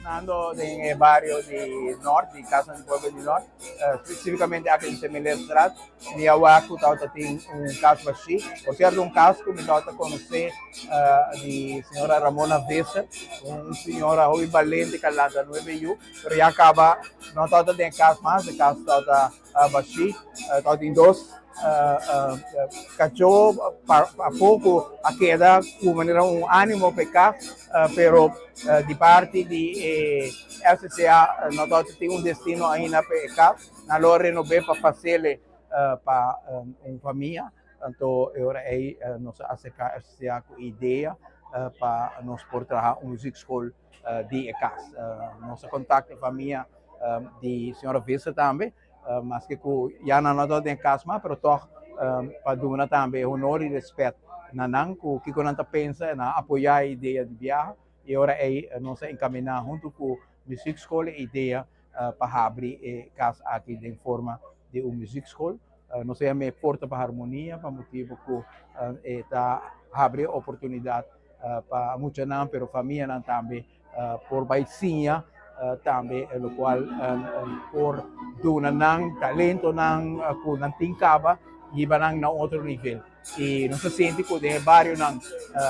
Nando en el barrio de Norte, de Casa del Pueblo de Norte, especificamente aqui em Semelestrat, minha avó tem caso assim. Por certo, caso que me toca conhecer de senhora Ramona Vessa, senhora muito valente que lá da 9U, mas já acaba, não toca tem caso mais, de caso toca baixi, toca em dois. Cachorro a pouco a queda com maneira ânimo pecar, pero de parte de FCA nós tem destino ainda pecar, na lore não bem para fazer para uma família, então agora aí nós acerca FCA com ideia para nós por trabalhar music school de ECAS, nosso contato com a família de senhora Vessa também. Mas que já não nós tem caso mas pero toch para dar também honor e respeito na não que quando a pensa na apoiar a ideia de viagem e agora aí nós encaminhar junto com a music school a ideia para abrir casa aqui de forma de uma music school nós me porta para harmonia para motivo que está abrir oportunidade para muita não pero família não também por baicinha também o qual por donar nang talento nang ku nang tingkaba iba nang na outro nível e não se sente que o barrio nang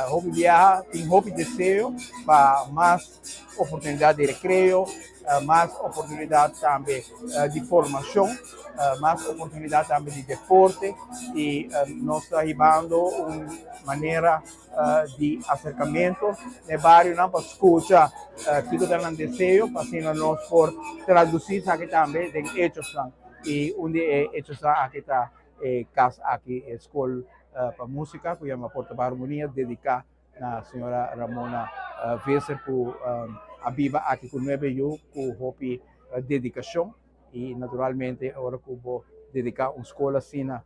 hobby viaja tem hobby desejo para mais oportunidade de recreio mais oportunidade também de formação mais oportunidade também de deporte e nós estamos arribando uma maneira de acercamento no barrio não para escutar que está no desejo para assim nós por traduzir isso aqui também em hechos e onde hechos aqui está casa aqui escola para música que chama Porta para Harmonia dedicar na senhora Ramona Vessa por a viva aqui com 9U com hobby dedicação e naturalmente agora que vou dedicar uma escola assim na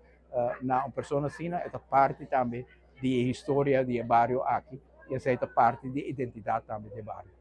uma pessoa assim é parte também de história de bairro aqui e essa é parte de identidade também do bairro.